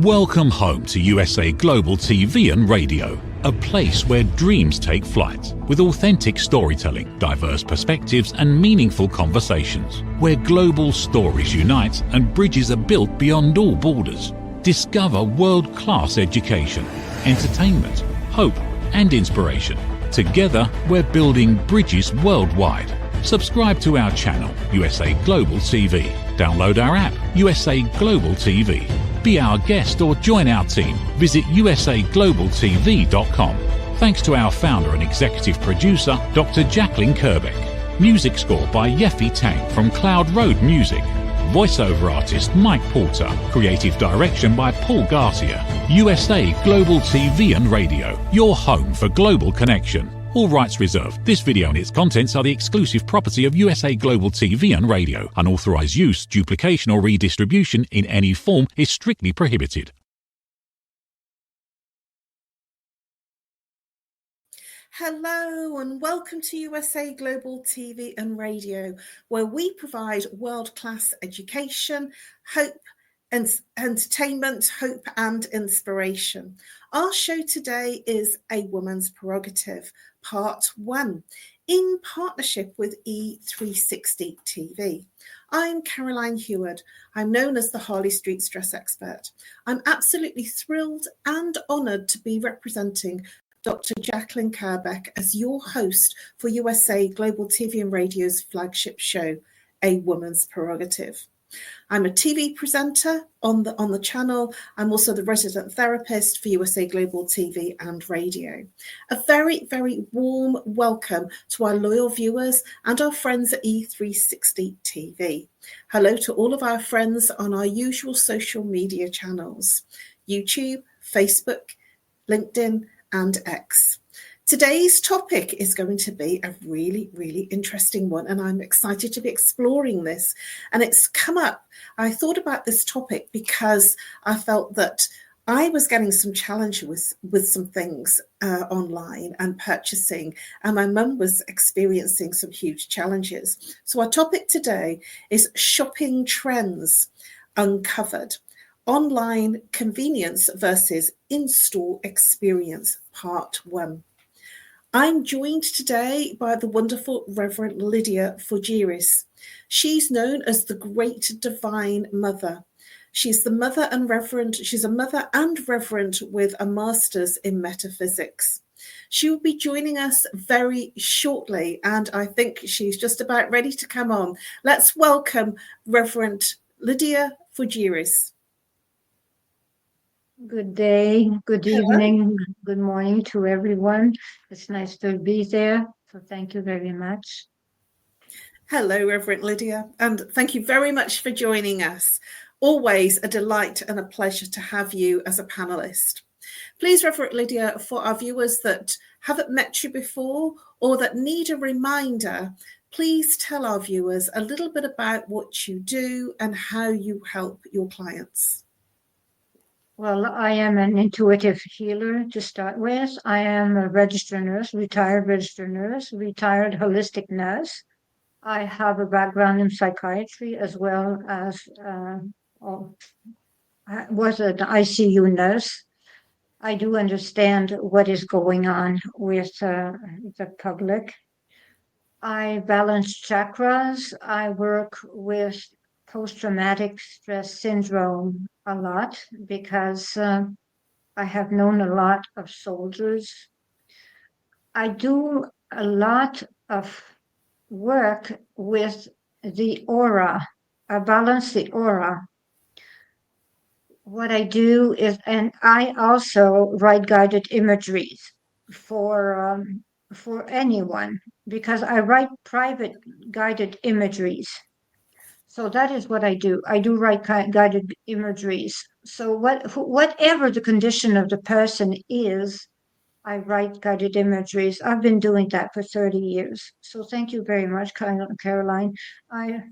Welcome home to USA Global TV and Radio, a place where dreams take flight, with authentic storytelling, diverse perspectives and meaningful conversations, where global stories unite and bridges are built beyond all borders. Discover world-class education, entertainment, hope and inspiration. Together, we're building bridges worldwide. Subscribe to our channel, USA Global TV. Download our app, USA Global TV. Be our guest or join our team. Visit usaglobaltv.com. Thanks to our founder and executive producer, Dr. Jacalyn Kerbeck. Music score by Yeffy Tang from Cloud Road Music. Voiceover artist Mike Porter. Creative direction by Paul Garcia. USA Global TV and Radio, your home for global connection. All rights reserved. This video and its contents are the exclusive property of USA Global TV and Radio. Unauthorized use, duplication or redistribution in any form is strictly prohibited. Hello and welcome to USA Global TV and Radio, where we provide world-class education, hope, entertainment, hope and inspiration. Our show today is A Woman's Prerogative, Part 1, in partnership with E360 TV. I'm Caroline Heward. I'm known as the Harley Street Stress Expert. I'm absolutely thrilled and honoured to be representing Dr. Jacalyn Kerbeck as your host for USA Global TV and Radio's flagship show, A Woman's Prerogative. I'm a TV presenter on the channel. I'm also the resident therapist for USA Global TV and Radio. A very, very warm welcome to our loyal viewers and our friends at E360 TV. Hello to all of our friends on our usual social media channels, YouTube, Facebook, LinkedIn, and X. Today's topic is going to be a really, really interesting one, and I'm excited to be exploring this. And it's come up, I thought about this topic because I felt that I was getting some challenges with some things online and purchasing, and my mum was experiencing some huge challenges. So our topic today is shopping trends uncovered. Online convenience versus in-store experience, Part 1. I'm joined today by the wonderful Reverend LYDIA FOUGERES. She's known as the Great Divine Mother. She's a mother and reverend with a master's in metaphysics. She will be joining us very shortly, and I think she's just about ready to come on. Let's welcome Reverend LYDIA FOUGERES. Good day, good evening, good morning to everyone. It's nice to be there, so thank you very much. Hello, Reverend LYDIA, and thank you very much for joining us. Always a delight and a pleasure to have you as a panelist. Please, Reverend LYDIA, for our viewers that haven't met you before or that need a reminder, please tell our viewers a little bit about what you do and how you help your clients. Well, I am an intuitive healer to start with. I am a registered nurse, retired registered nurse, retired holistic nurse. I have a background in psychiatry as well as I was an ICU nurse. I do understand what is going on with the public. I balance chakras. I work with post-traumatic stress syndrome a lot because I have known a lot of soldiers. I do a lot of work with the aura. I balance the aura. What I do is, and I also write guided imageries for anyone because I write private guided imageries. So that is what I do. I do write guided imageries. So whatever the condition of the person is, I write guided imageries. I've been doing that for 30 years. So thank you very much, Caroline. I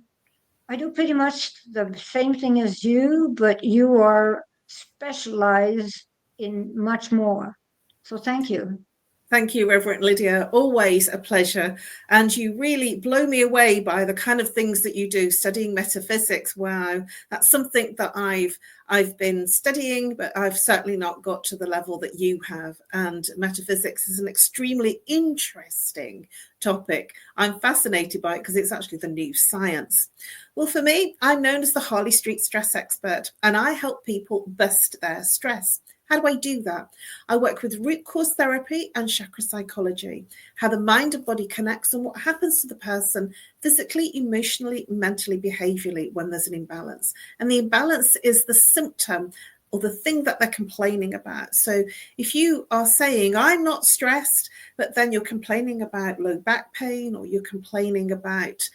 do pretty much the same thing as you, but you are specialized in much more. So thank you. Thank you, Reverend Lydia. Always a pleasure. And you really blow me away by the kind of things that you do, studying metaphysics. Wow, that's something that I've been studying, but I've certainly not got to the level that you have. And metaphysics is an extremely interesting topic. I'm fascinated by it because it's actually the new science. Well, for me, I'm known as the Harley Street Stress Expert, and I help people bust their stress. How do I do that? I work with root cause therapy and chakra psychology, how the mind and body connects and what happens to the person physically, emotionally, mentally, behaviorally when there's an imbalance. And the imbalance is the symptom or the thing that they're complaining about. So if you are saying, I'm not stressed, but then you're complaining about low back pain, or you're complaining about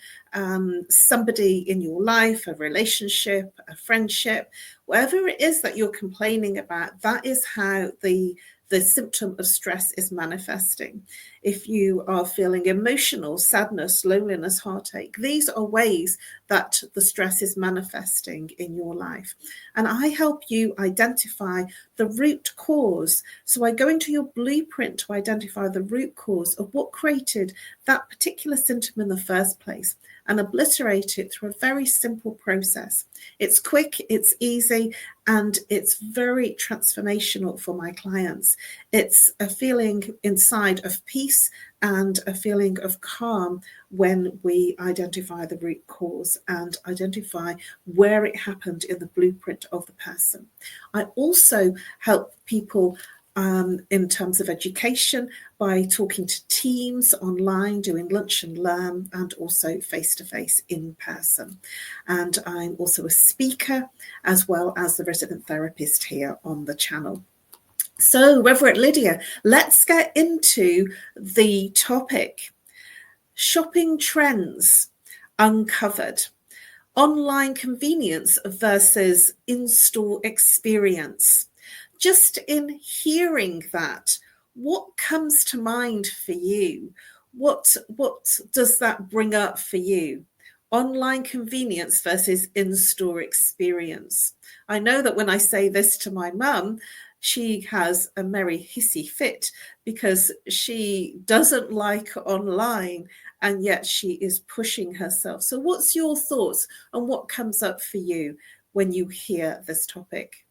somebody in your life, a relationship, a friendship, whatever it is that you're complaining about, that is how the symptom of stress is manifesting. If you are feeling emotional, sadness, loneliness, heartache, these are ways that the stress is manifesting in your life. And I help you identify the root cause. So I go into your blueprint to identify the root cause of what created that particular symptom in the first place, and obliterate it through a very simple process. It's quick, it's easy, and it's very transformational for my clients. It's a feeling inside of peace and a feeling of calm when we identify the root cause and identify where it happened in the blueprint of the person. I also help people in terms of education by talking to teams online, doing lunch and learn, and also face-to-face in person. And I'm also a speaker as well as the resident therapist here on the channel. So, Reverend Lydia, let's get into the topic. Shopping trends uncovered. Online convenience versus in-store experience. Just in hearing that, what comes to mind for you? What does that bring up for you? Online convenience versus in-store experience. I know that when I say this to my mum, she has a merry hissy fit because she doesn't like online, and yet she is pushing herself. So what's your thoughts on what comes up for you when you hear this topic?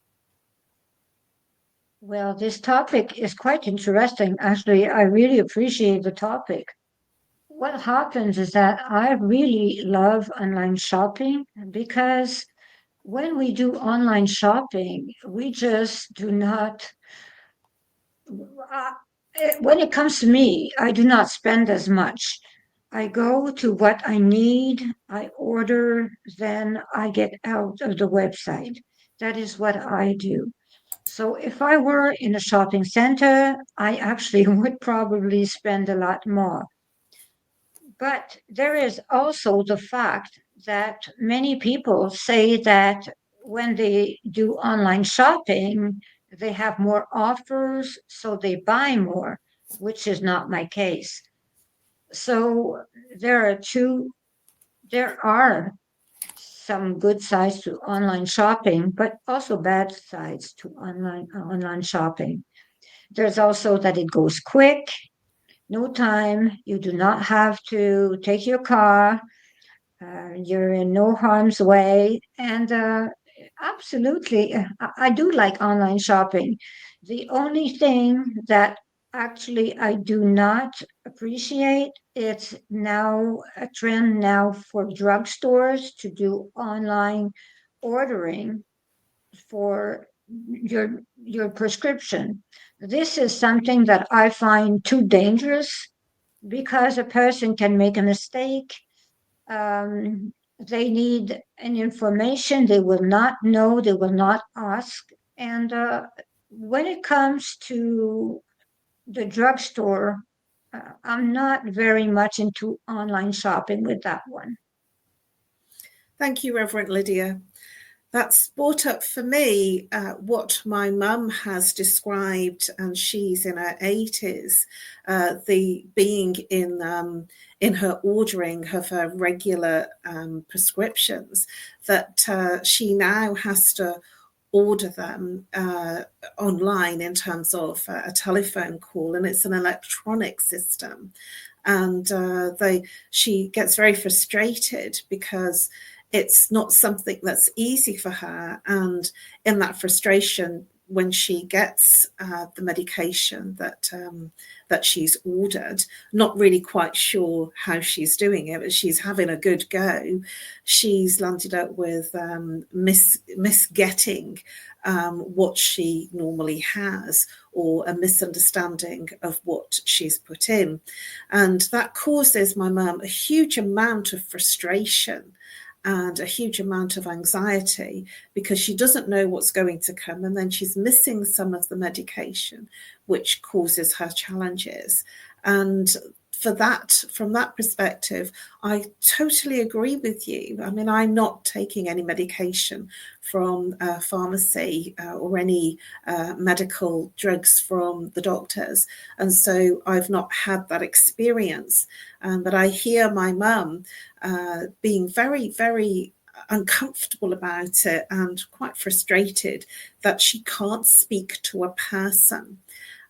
Well, this topic is quite interesting. Actually, I really appreciate the topic. What happens is that I really love online shopping because when we do online shopping, we just do not, when it comes to me, I do not spend as much. I go to what I need, I order, then I get out of the website. That is what I do. So if I were in a shopping center, I actually would probably spend a lot more. But there is also the fact that many people say that when they do online shopping, they have more offers, so they buy more, which is not my case. So there are some good sides to online shopping, but also bad sides to online shopping. There's also that it goes quick, no time. You do not have to take your car. You're in no harm's way. And absolutely, I do like online shopping. The only thing that actually I do not appreciate, it's now a trend now for drugstores to do online ordering for your prescription. This is something that I find too dangerous because a person can make a mistake. They need an information they will not know, they will not ask. And when it comes to the drugstore, I'm not very much into online shopping with that one. Thank you, Reverend Lydia. That's brought up for me what my mum has described, and she's in her 80s, the being in her ordering of her regular prescriptions, that she now has to order them online in terms of a telephone call, and it's an electronic system. And she gets very frustrated because it's not something that's easy for her. And in that frustration, when she gets the medication that she's ordered, not really quite sure how she's doing it, but she's having a good go, she's landed up with misgetting what she normally has, or a misunderstanding of what she's put in. And that causes my mum a huge amount of frustration and a huge amount of anxiety, because she doesn't know what's going to come, and then she's missing some of the medication, which causes her challenges. And from that perspective, I totally agree with you. I mean, I'm not taking any medication from a pharmacy or any medical drugs from the doctors, and so I've not had that experience. But I hear my mum being very, very uncomfortable about it and quite frustrated that she can't speak to a person.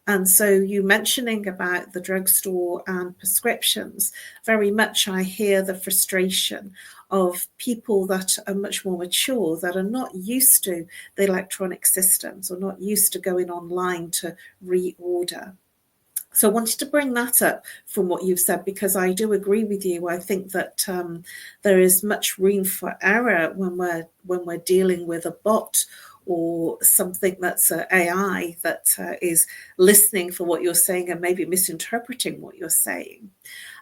And so you mentioning about the drugstore and prescriptions, very much I hear the frustration of people that are much more mature, that are not used to the electronic systems, or not used to going online to reorder. So I wanted to bring that up from what you've said, because I do agree with you. I think that there is much room for error when we're dealing with a bot or something that's AI that is listening for what you're saying and maybe misinterpreting what you're saying.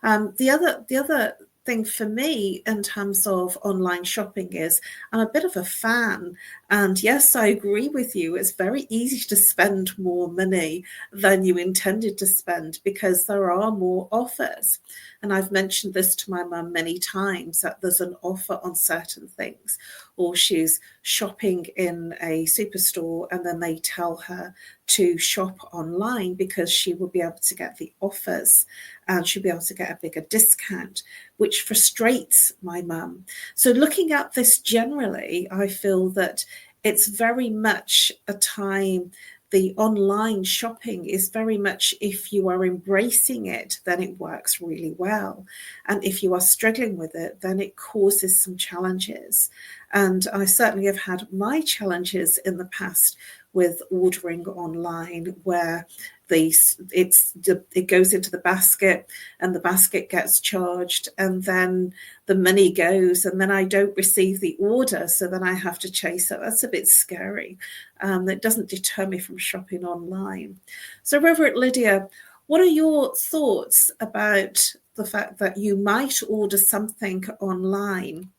The other thing for me in terms of online shopping is I'm a bit of a fan. And yes, I agree with you. It's very easy to spend more money than you intended to spend because there are more offers. And I've mentioned this to my mum many times, that there's an offer on certain things, or she's shopping in a superstore and then they tell her to shop online because she will be able to get the offers and she'll be able to get a bigger discount, which frustrates my mum. So looking at this generally, I feel that it's very much a time, the online shopping is very much, if you are embracing it, then it works really well. And if you are struggling with it, then it causes some challenges. And I certainly have had my challenges in the past with ordering online, where it goes into the basket and the basket gets charged, and then the money goes and then I don't receive the order, so then I have to chase it. That's a bit scary. It doesn't deter me from shopping online. So Reverend Lydia, what are your thoughts about the fact that you might order something online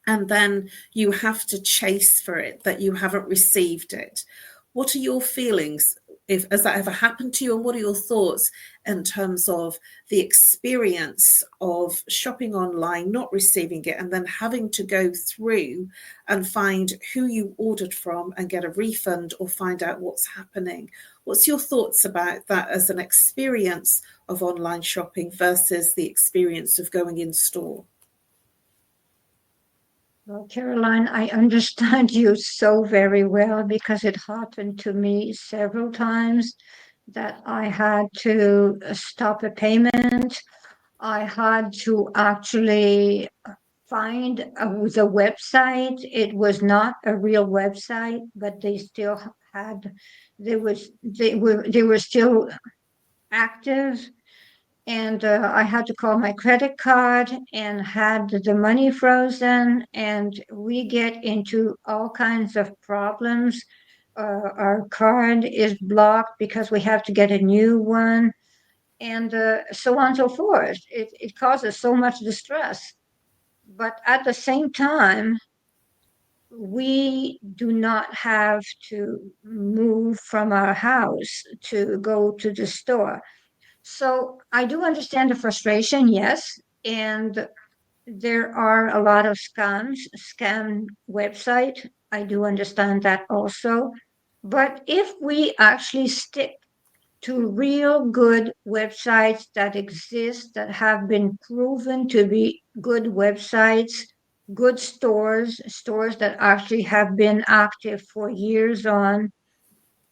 and then you have to chase for it, that you haven't received it? What are your feelings? Has that ever happened to you? And what are your thoughts in terms of the experience of shopping online, not receiving it, and then having to go through and find who you ordered from and get a refund or find out what's happening? What's your thoughts about that as an experience of online shopping versus the experience of going in store? Well, Caroline, I understand you so very well, because it happened to me several times that I had to stop a payment. I had to actually find the website. It was not a real website, but they still had, they were still active. And I had to call my credit card and had the money frozen, and we get into all kinds of problems. Our card is blocked because we have to get a new one, and so on and so forth. It causes so much distress. But at the same time, we do not have to move from our house to go to the store. So I do understand the frustration, yes, and there are a lot of scam website. I do understand that also. But if we actually stick to real good websites that exist, that have been proven to be good websites, good stores that actually have been active for years on,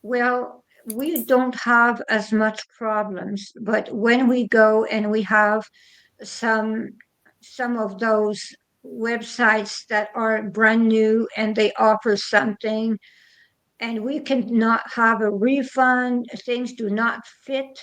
well, we don't have as much problems. But when we go and we have some some of those websites that are brand new and they offer something and we cannot have a refund, things do not fit,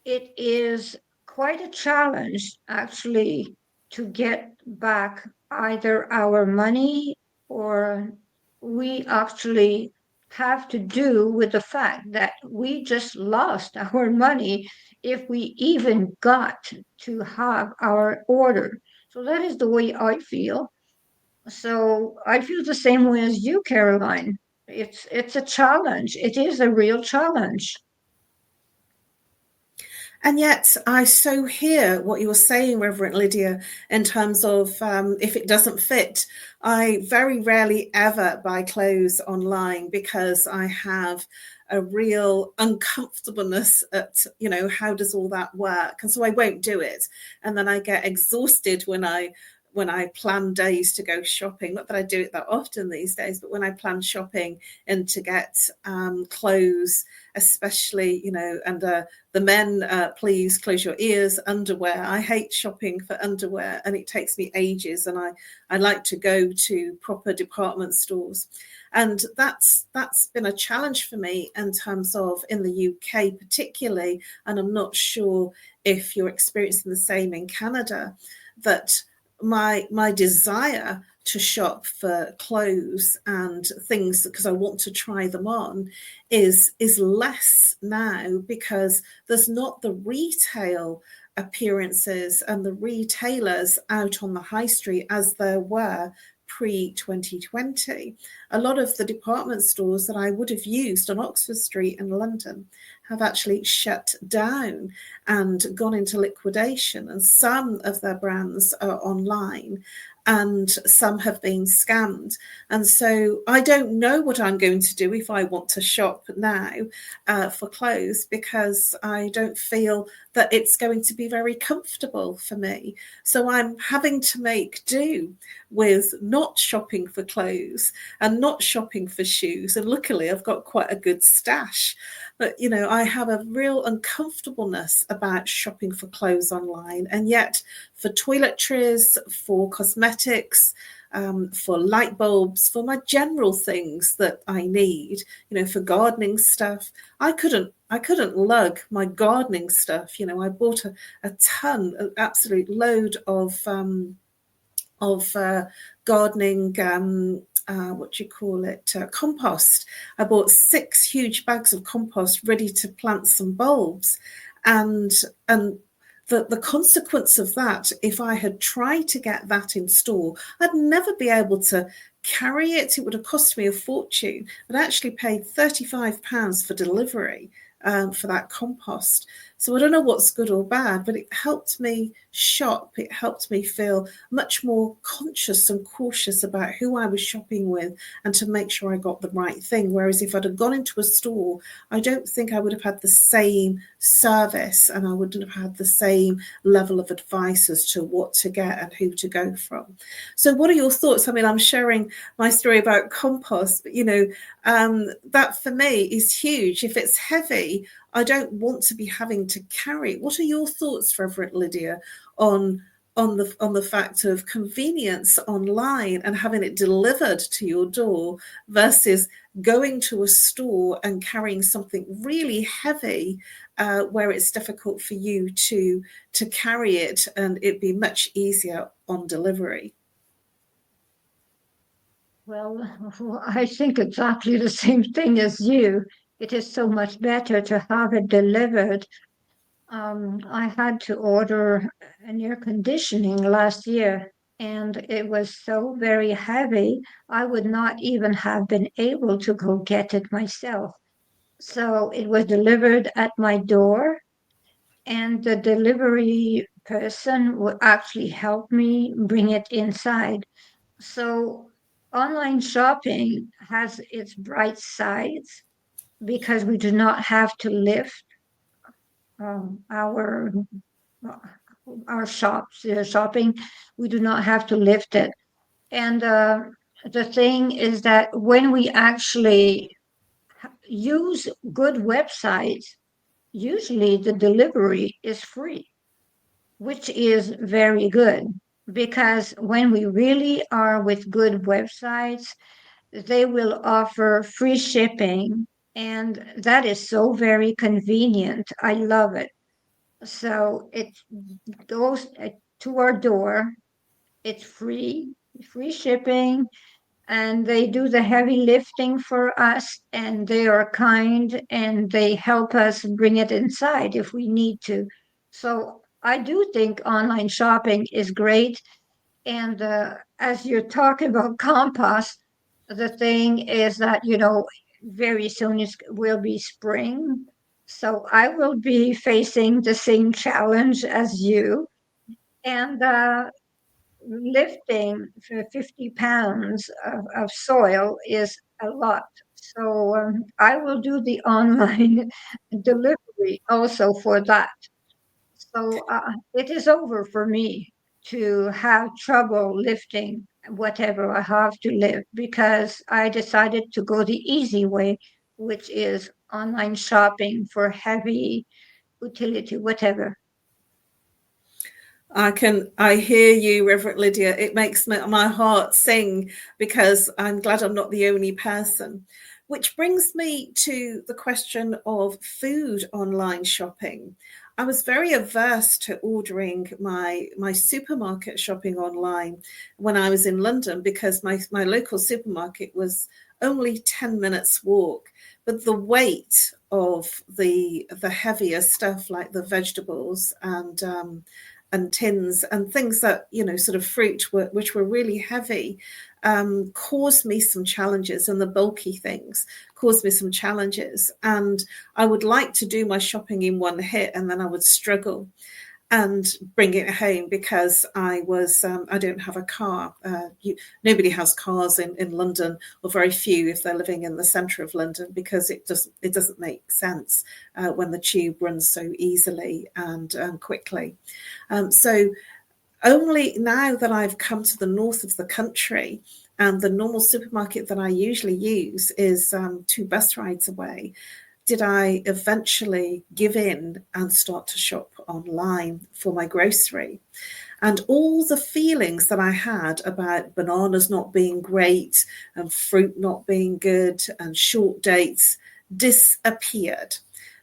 it is quite a challenge actually to get back either our money, or we actually have to do with the fact that we just lost our money if we even got to have our order. So that is the way I feel. So I feel the same way as you, Caroline. It's a challenge. It is a real challenge. And yet, I so hear what you're saying, Reverend Lydia, in terms of if it doesn't fit. I very rarely ever buy clothes online because I have a real uncomfortableness at, how does all that work? And so I won't do it. And then I get exhausted when I plan days to go shopping. Not that I do it that often these days, but when I plan shopping and to get clothes, especially, and the men, please close your ears, underwear. I hate shopping for underwear and it takes me ages. And I like to go to proper department stores. And that's been a challenge for me in terms of in the UK particularly, and I'm not sure if you're experiencing the same in Canada, that my desire to shop for clothes and things because I want to try them on is less now because there's not the retail appearances and the retailers out on the high street as there were pre-2020. A lot of the department stores that I would have used on Oxford Street in London have actually shut down and gone into liquidation. And some of their brands are online and some have been scammed. And so I don't know what I'm going to do if I want to shop now for clothes, because I don't feel that it's going to be very comfortable for me. So I'm having to make do with not shopping for clothes and not shopping for shoes. And luckily I've got quite a good stash. But, I have a real uncomfortableness about shopping for clothes online. And yet for toiletries, for cosmetics, for light bulbs, for my general things that I need, for gardening stuff, I couldn't lug my gardening stuff. I bought a ton, an absolute load of gardening, compost. I bought 6 huge bags of compost ready to plant some bulbs. And the consequence of that, if I had tried to get that in store, I'd never be able to carry it. It would have cost me a fortune. I'd actually paid £35 for delivery for that compost. So I don't know what's good or bad, but it helped me shop. It helped me feel much more conscious and cautious about who I was shopping with and to make sure I got the right thing. Whereas if I'd have gone into a store, I don't think I would have had the same service and I wouldn't have had the same level of advice as to what to get and who to go from. So what are your thoughts? I mean, I'm sharing my story about compost, but, that for me is huge. If it's heavy, I don't want to be having to carry. What are your thoughts, Reverend Lydia, on the fact of convenience online and having it delivered to your door versus going to a store and carrying something really heavy where it's difficult for you to carry it and it'd be much easier on delivery? Well, I think exactly the same thing as you. It is so much better to have it delivered. I had to order an air conditioning last year, and it was so very heavy, I would not even have been able to go get it myself. So it was delivered at my door, and the delivery person would actually help me bring it inside. So online shopping has its bright sides because we do not have to lift um, our shopping. We do not have to lift it. And the thing is that when we actually use good websites, usually the delivery is free, which is very good, because when we really are with good websites, they will offer free shipping, and that is so very convenient. I love it. So it goes to our door. It's free shipping, and they do the heavy lifting for us, and they are kind, and they help us bring it inside if we need to. So I do think online shopping is great. And as you're talking about compost, the thing is that, very soon it will be spring. So I will be facing the same challenge as you. And lifting for 50 pounds of soil is a lot. So I will do the online delivery also for that. So it is over for me to have trouble lifting whatever I have to lift, because I decided to go the easy way, which is online shopping for heavy utility, whatever. I hear you, Reverend Lydia. It makes my heart sing, because I'm glad I'm not the only person. Which brings me to the question of food online shopping. I was very averse to ordering my supermarket shopping online when I was in London, because my local supermarket was only 10 minutes walk. But the weight of the heavier stuff, like the vegetables and tins and things that, sort of fruit, which were really heavy, caused me some challenges, and the bulky things caused me some challenges. And I would like to do my shopping in one hit, and then I would struggle and bring it home, because I don't have a car. Nobody has cars in London, or very few if they're living in the centre of London, because it doesn't make sense when the tube runs so easily and quickly. So only now that I've come to the north of the country, and the normal supermarket that I usually use is 2 bus rides away, did I eventually give in and start to shop online for my grocery. And all the feelings that I had about bananas not being great, and fruit not being good, and short dates disappeared.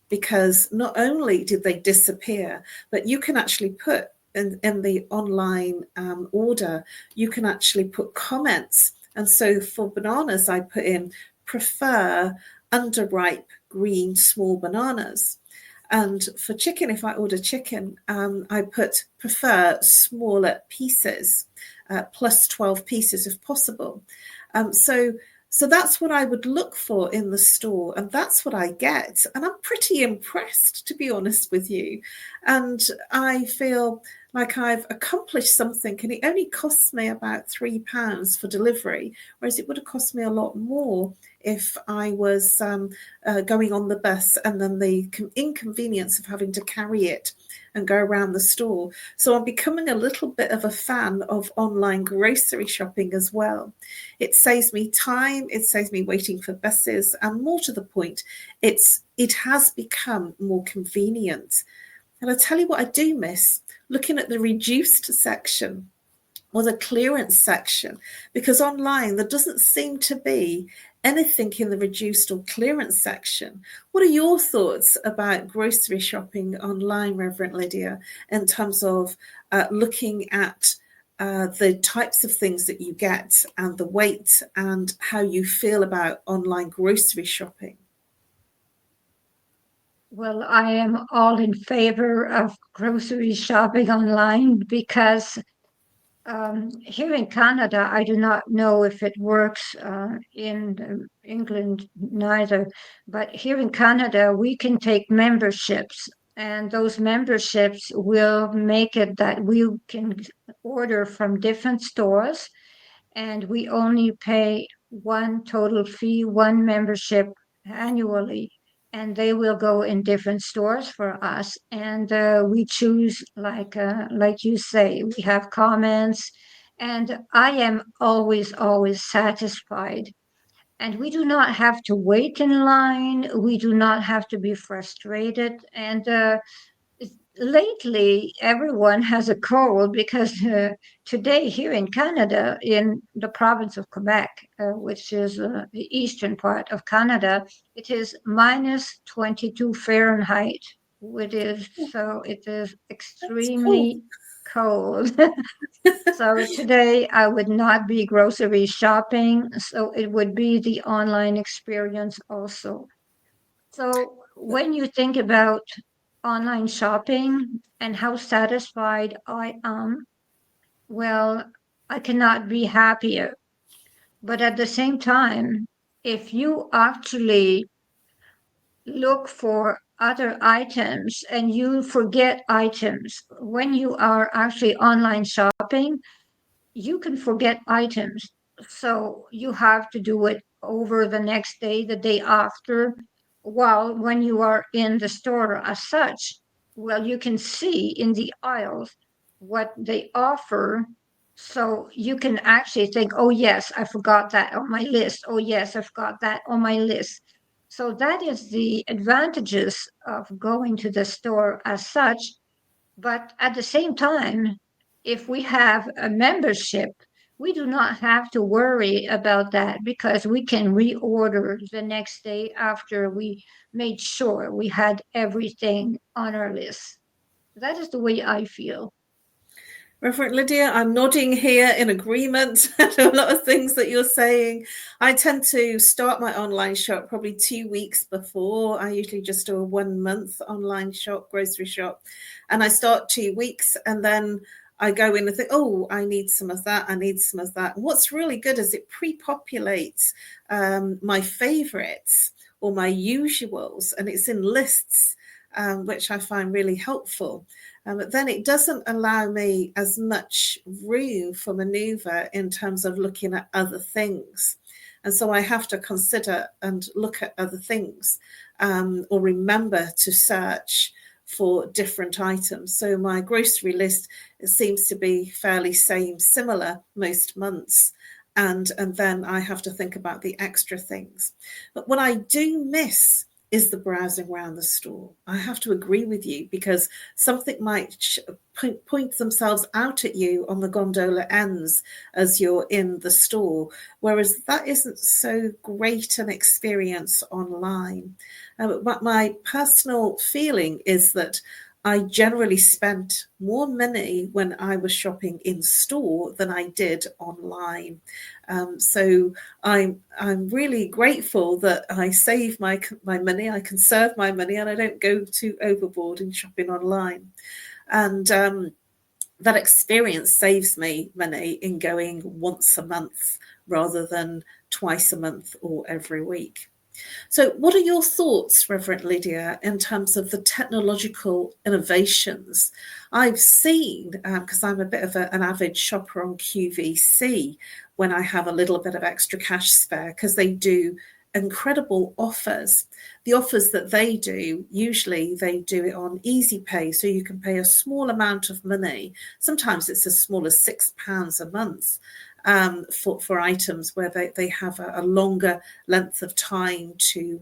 Because not only did they disappear, but you can actually put in the online order, you can actually put comments. And so for bananas, I put in prefer underripe green small bananas. And for chicken, if I order chicken, I put prefer smaller pieces, plus 12 pieces if possible. So that's what I would look for in the store, and that's what I get. And I'm pretty impressed, to be honest with you. And I feel like I've accomplished something, and it only costs me about £3 for delivery, whereas it would have cost me a lot more if I was going on the bus, and then the inconvenience of having to carry it and go around the store. So I'm becoming a little bit of a fan of online grocery shopping as well. It saves me time, it saves me waiting for buses, and more to the point, it has become more convenient. And I tell you what I do miss, looking at the reduced section or the clearance section, because online there doesn't seem to be anything in the reduced or clearance section. What are your thoughts about grocery shopping online, Reverend Lydia, in terms of looking at the types of things that you get and the weight, and how you feel about online grocery shopping? Well, I am all in favor of grocery shopping online, because here in Canada, I do not know if it works in England neither, but here in Canada, we can take memberships, and those memberships will make it that we can order from different stores, and we only pay one total fee, one membership annually, and they will go in different stores for us. And we choose, like you say, we have comments, And I am always, always satisfied. And we do not have to wait in line. We do not have to be frustrated. And lately, everyone has a cold because today, here in Canada, in the province of Quebec, which is the eastern part of Canada, it is minus 22 Fahrenheit. It is That's cool. extremely cold. So today I would not be grocery shopping, so it would be the online experience also. So when you think about online shopping and how satisfied I am, well, I cannot be happier. But at the same time, if you actually look for other items and you forget items when you are actually online shopping, you can forget items. So you have to do it over the next day, the day after. While when you are in the store as such, well, you can see in the aisles what they offer. So you can actually think, oh, yes, I forgot that on my list. Oh, yes, I forgot that on my list. So that is the advantages of going to the store as such. But at the same time, if we have a membership, we do not have to worry about that because we can reorder the next day after we made sure we had everything on our list. That is the way I feel. Reverend Lydia, I'm nodding here in agreement to a lot of things that you're saying. I tend to start my online shop probably 2 weeks before. I usually just do a 1 month online shop, grocery shop. And I start 2 weeks and then I go in and think, oh, I need some of that. I need some of that. And what's really good is it pre-populates my favorites or my usuals, and it's in lists, which I find really helpful. But then it doesn't allow me as much room for maneuver in terms of looking at other things. And so I have to consider and look at other things, or remember to search for different items. So my grocery list, it seems to be fairly similar most months. And then I have to think about the extra things. But what I do miss is the browsing around the store. I have to agree with you because something might point themselves out at you on the gondola ends as you're in the store, whereas that isn't so great an experience online. But my personal feeling is that I generally spent more money when I was shopping in store than I did online. So I'm really grateful that I save my money, I conserve my money, and I don't go too overboard in shopping online. And that experience saves me money in going once a month rather than twice a month or every week. So what are your thoughts, Reverend Lydia, in terms of the technological innovations? I've seen, because I'm a bit of an avid shopper on QVC, when I have a little bit of extra cash spare, because they do incredible offers. The offers that they do, usually they do it on easy pay, so you can pay a small amount of money. Sometimes it's as small as £6 a month. For items where they have a longer length of time to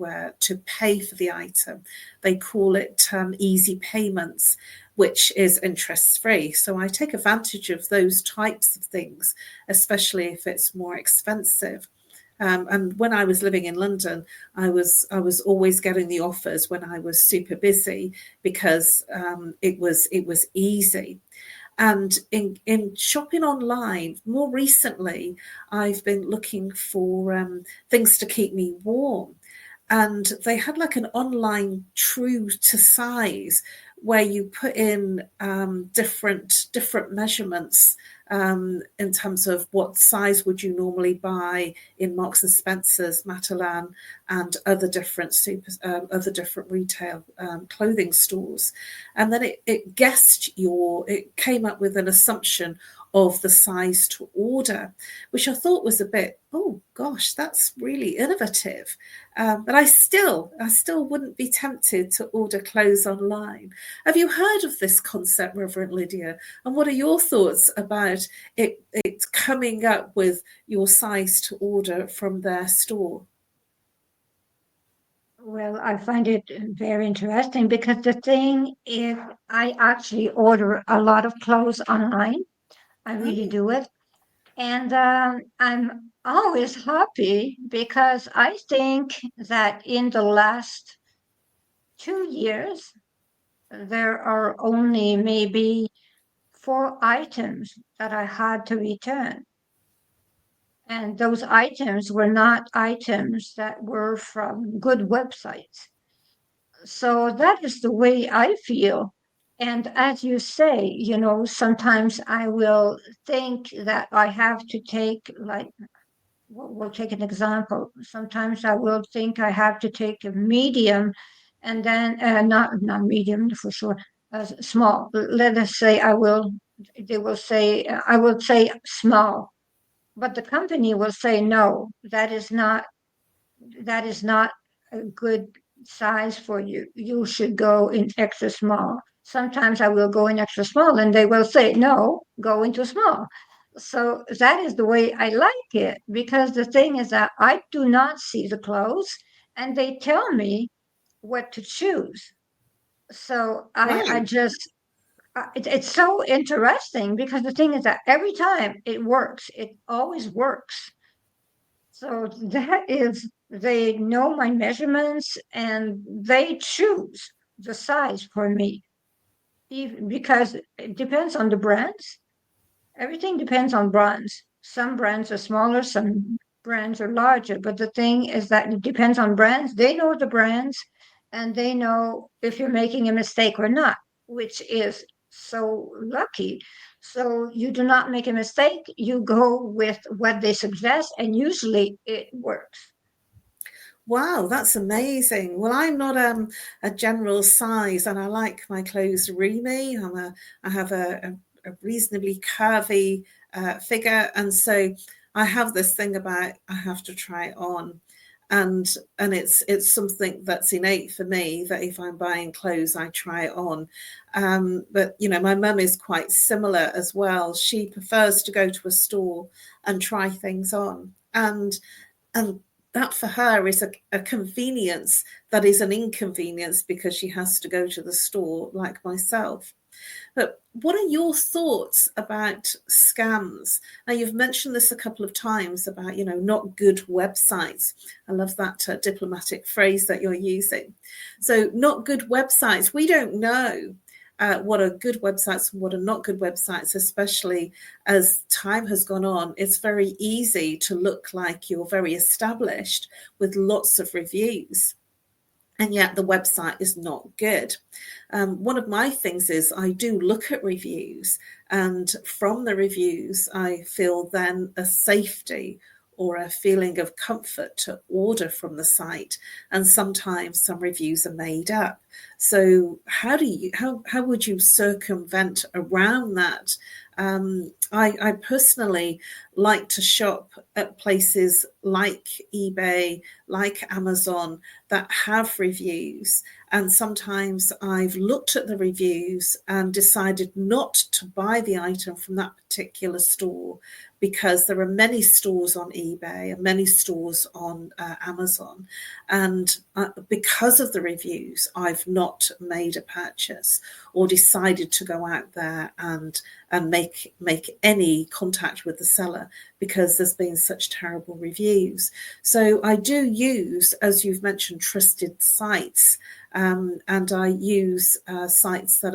pay for the item. They call it easy payments, which is interest free. So I take advantage of those types of things, especially if it's more expensive. And when I was living in London, I was always getting the offers when I was super busy because it was easy. And in shopping online, more recently, I've been looking for things to keep me warm. And they had like an online true to size where you put in different measurements in terms of what size would you normally buy in Marks and Spencer's, Matalan, and other different retail clothing stores. And then it came up with an assumption of the size to order, which I thought was a bit, oh gosh, that's really innovative. But I still wouldn't be tempted to order clothes online. Have you heard of this concept, Reverend Lydia? And what are your thoughts about it coming up with your size to order from their store? Well, I find it very interesting because the thing is, I actually order a lot of clothes online. I really do it. And I'm always happy because I think that in the last 2 years, there are only maybe 4 items that I had to return. And those items were not items that were from good websites. So that is the way I feel. And as you say, sometimes I will think that I have to take, like, we'll take an example. Sometimes I will think I have to take a medium and then not medium for sure, small. Let us say they will say, I will say small, but the company will say, no, that is not a good size for you. You should go in extra small. Sometimes I will go in extra small and they will say, no, go into small. So that is the way I like it, because the thing is that I do not see the clothes and they tell me what to choose. So I Right. just, it's so interesting because the thing is that every time it works, it always works. So that is, they know my measurements and they choose the size for me. Because it depends on the brands. Everything depends on brands. Some brands are smaller, some brands are larger. But the thing is that it depends on brands. They know the brands and they know if you're making a mistake or not, which is so lucky. So you do not make a mistake. You go with what they suggest, and usually it works. Wow, that's amazing. Well, I'm not a general size, and I like my clothes roomy. I have a reasonably curvy figure, and so I have this thing about I have to try it on, and it's something that's innate for me that if I'm buying clothes, I try it on. But my mum is quite similar as well. She prefers to go to a store and try things on, and that for her is a convenience that is an inconvenience because she has to go to the store like myself. But what are your thoughts about scams? Now, you've mentioned this a couple of times about, not good websites. I love that diplomatic phrase that you're using. So not good websites. We don't know what are good websites and what are not good websites, especially as time has gone on. It's very easy to look like you're very established with lots of reviews, and yet the website is not good. One of my things is I do look at reviews, and from the reviews, I feel then a safety or a feeling of comfort to order from the site. And sometimes some reviews are made up. So how would you circumvent around that? I personally like to shop at places like eBay, like Amazon, that have reviews. And sometimes I've looked at the reviews and decided not to buy the item from that particular store because there are many stores on eBay and many stores on Amazon. And because of the reviews, I've not made a purchase or decided to go out there and make any contact with the seller because there's been such terrible reviews. So I do use, as you've mentioned, trusted sites, and I use sites that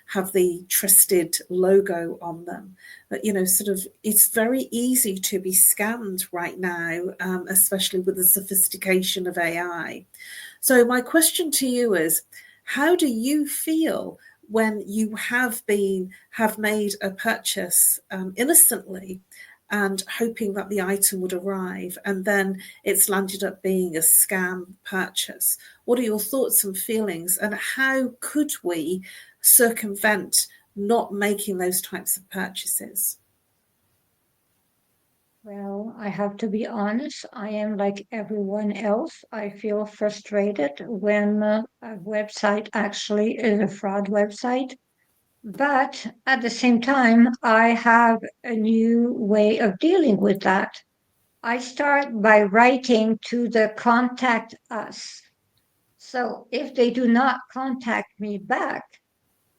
have the trusted logo on them. But it's very easy to be scammed right now, especially with the sophistication of AI. So my question to you is, how do you feel when you have made a purchase innocently and hoping that the item would arrive, and then it's landed up being a scam purchase? What are your thoughts and feelings, and how could we circumvent not making those types of purchases? Well, I have to be honest. I am like everyone else. I feel frustrated when a website actually is a fraud website. But at the same time, I have a new way of dealing with that. I start by writing to the contact us. So if they do not contact me back,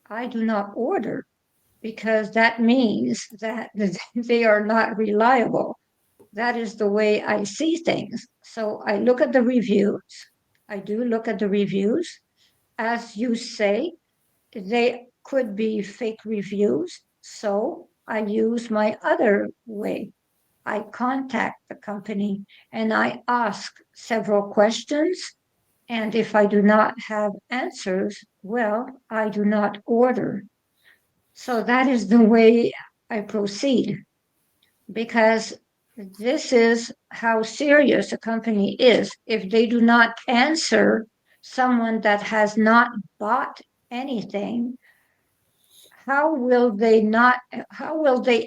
I do not order because that means that they are not reliable. That is the way I see things. So I look at the reviews. I do look at the reviews. As you say, they could be fake reviews. So I use my other way. I contact the company and I ask several questions. And if I do not have answers, well, I do not order. So that is the way I proceed because this is how serious a company is. If they do not answer someone that has not bought anything, how will they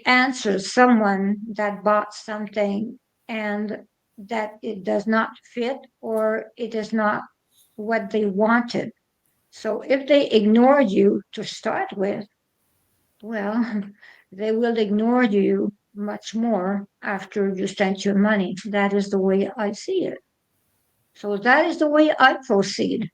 answer someone that bought something and that it does not fit or it is not what they wanted? So if they ignore you to start with, well, they will ignore you much more after you spent your money. That is the way I see it. So that is the way I proceed.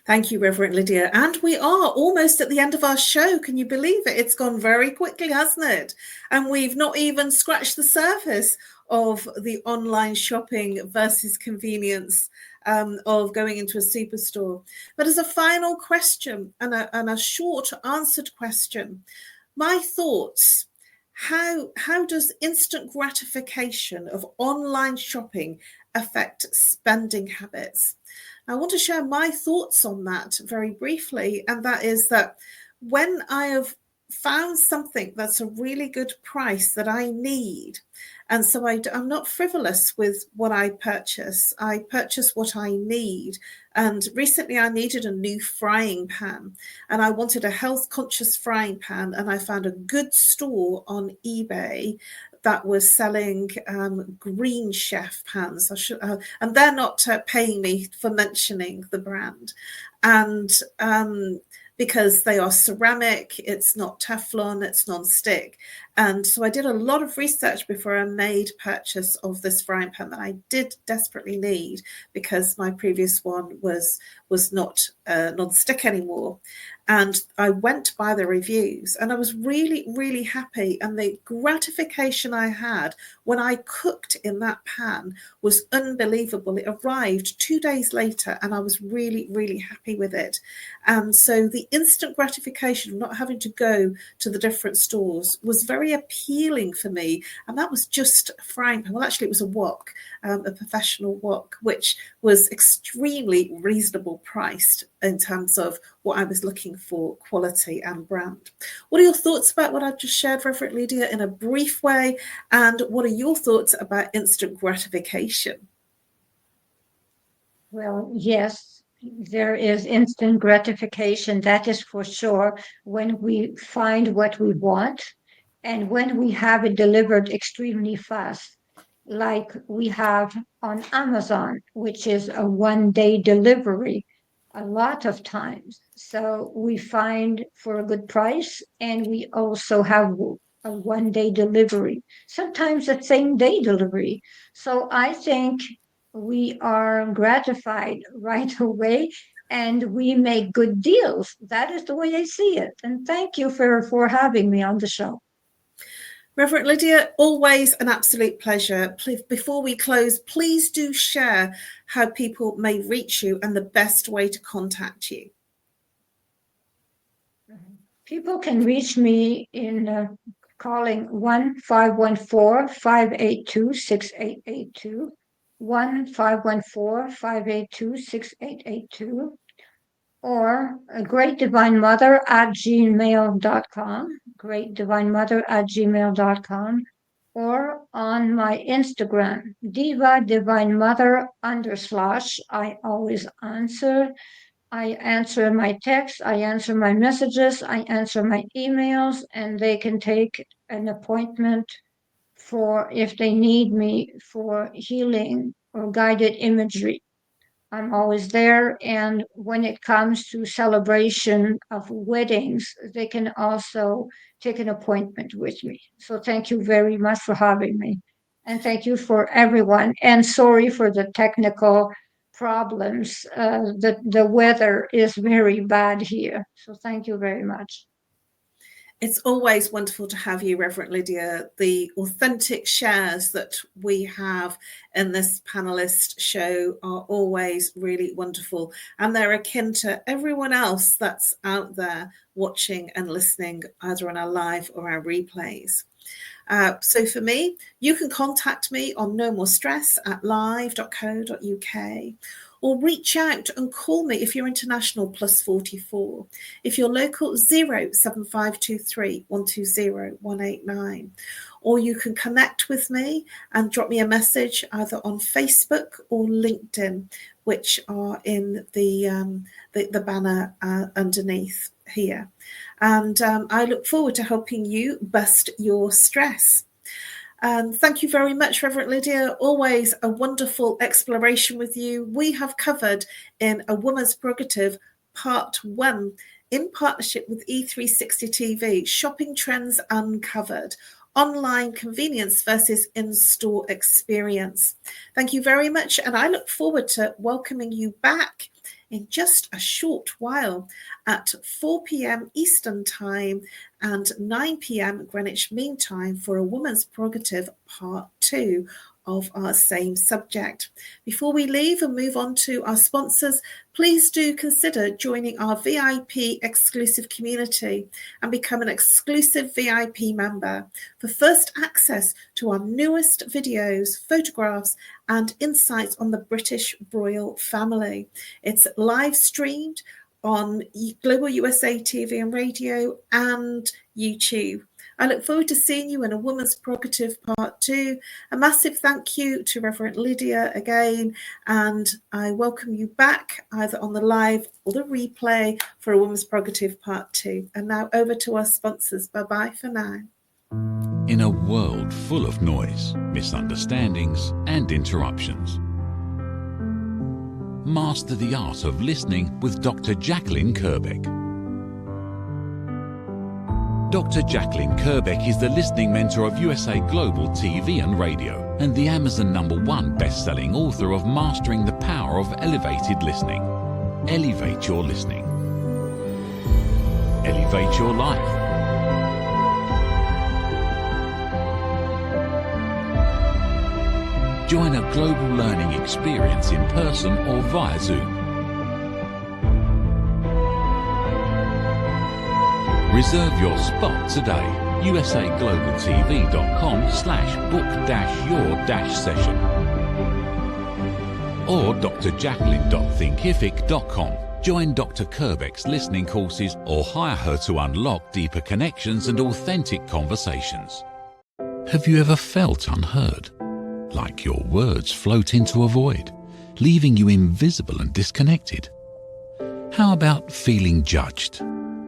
Thank you, Reverend Lydia. And we are almost at the end of our show. Can you believe it? It's gone very quickly, hasn't it? And we've not even scratched the surface of the online shopping versus convenience of going into a superstore. But as a final question and a short answered question, my thoughts. How does instant gratification of online shopping affect spending habits? I want to share my thoughts on that very briefly, and that is that when I have found something that's a really good price that I need, and so I'm not frivolous with what I purchase. I purchase what I need. And recently I needed a new frying pan, and I wanted a health-conscious frying pan, and I found a good store on eBay that was selling Green Chef pans. And they're not paying me for mentioning the brand. And because they are ceramic, it's not Teflon, it's non-stick. And so I did a lot of research before I made purchase of this frying pan that I did desperately need because my previous one was not non-stick anymore. And I went by the reviews and I was really, really happy. And the gratification I had when I cooked in that pan was unbelievable. It arrived 2 days later and I was really, really happy with it. And so the instant gratification of not having to go to the different stores was very appealing for me. And that was just a frying pan. Well, actually, it was a wok, a professional wok, which was extremely reasonable priced in terms of what I was looking for, quality and brand. What are your thoughts about what I've just shared, Reverend Lydia, in a brief way? And what are your thoughts about instant gratification? Well, yes, there is instant gratification, that is for sure, when we find what we want and when we have it delivered extremely fast, like we have on Amazon, which is a 1 day delivery a lot of times. So we find for a good price, and we also have a 1 day delivery, sometimes a same day delivery. So I think we are gratified right away and we make good deals. That is the way I see it. And thank you for having me on the show. Reverend Lydia, always an absolute pleasure. Before we close, please do share how people may reach you and the best way to contact you. People can reach me in calling 1-514-582-6882, 1-514-582-6882, or greatdivinemother@gmail.com, greatdivinemother@gmail.com, or on my Instagram, Diva Divine Mother _. I always answer. I answer my texts, I answer my messages, I answer my emails, and they can take an appointment for if they need me for healing or guided imagery. I'm always there. And when it comes to celebration of weddings, they can also take an appointment with me. So thank you very much for having me. And thank you for everyone. And sorry for the technical problems. The weather is very bad here. So thank you very much. It's always wonderful to have you, Reverend Lydia. The authentic shares that we have in this panelist show are always really wonderful, and they're akin to everyone else that's out there watching and listening, either on our live or our replays. So for me, you can contact me on nomorestress@live.co.uk, or reach out and call me if you're international +44. If you're local, 07523 120 189. Or you can connect with me and drop me a message either on Facebook or LinkedIn, which are in the banner underneath here. And I look forward to helping you bust your stress. Thank you very much, Reverend Lydia. Always a wonderful exploration with you. We have covered in A Woman's Prerogative Part 1 in partnership with E360 TV, Shopping Trends Uncovered, Online Convenience versus In-Store Experience. Thank you very much, and I look forward to welcoming you back in just a short while at 4 p.m. Eastern Time and 9 p.m. Greenwich Mean Time for A Woman's Prerogative Part 2 of our same subject. Before we leave and move on to our sponsors, please do consider joining our VIP exclusive community and become an exclusive VIP member for first access to our newest videos, photographs, and insights on the British royal family. It's live streamed on Global USA TV and Radio and YouTube. I look forward to seeing you in A Woman's Prerogative Part 2. A massive thank you to Reverend Lydia again, and I welcome you back either on the live or the replay for A Woman's Prerogative Part 2. And now over to our sponsors. Bye-bye for now. In a world full of noise, misunderstandings, and interruptions, master the art of listening with Dr. Jacalyn Kerbeck. Dr. Jacalyn Kerbeck is the listening mentor of USA Global TV and Radio and the Amazon #1 best-selling author of Mastering the Power of Elevated Listening. Elevate your listening. Elevate your life. Join a global learning experience in person or via Zoom. Reserve your spot today. usaglobaltv.com/book-your-session or drjacalyn.thinkific.com. Join Dr. Kerbeck's listening courses or hire her to unlock deeper connections and authentic conversations. Have you ever felt unheard? Like your words float into a void, leaving you invisible and disconnected? How about feeling judged,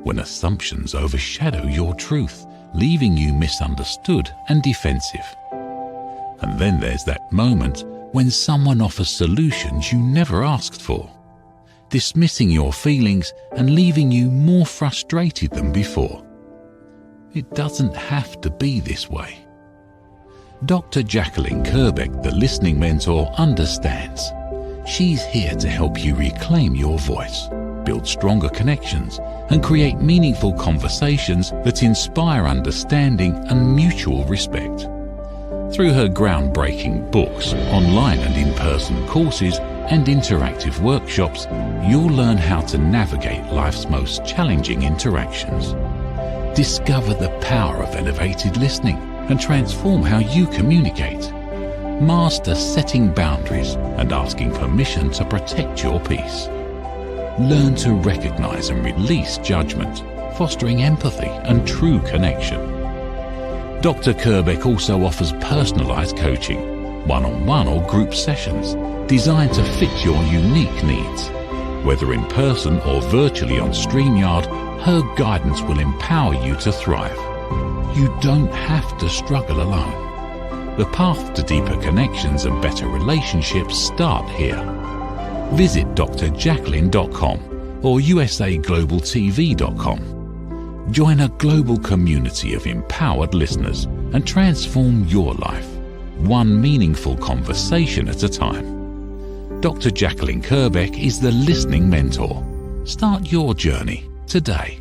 when assumptions overshadow your truth, leaving you misunderstood and defensive? And then there's that moment when someone offers solutions you never asked for, dismissing your feelings and leaving you more frustrated than before. It doesn't have to be this way. Dr. Jacalyn Kerbeck, the listening mentor, understands. She's here to help you reclaim your voice, build stronger connections, and create meaningful conversations that inspire understanding and mutual respect. Through her groundbreaking books, online and in-person courses, and interactive workshops, you'll learn how to navigate life's most challenging interactions. Discover the power of elevated listening and transform how you communicate. Master setting boundaries and asking permission to protect your peace. Learn to recognize and release judgment, fostering empathy and true connection. Dr. Kerbeck also offers personalized coaching, one-on-one or group sessions designed to fit your unique needs. Whether in person or virtually on StreamYard, her guidance will empower you to thrive. You don't have to struggle alone. The path to deeper connections and better relationships start here. Visit drjacalyn.com or usaglobaltv.com. Join a global community of empowered listeners and transform your life, one meaningful conversation at a time. Dr. Jacalyn Kerbeck is the listening mentor. Start your journey today.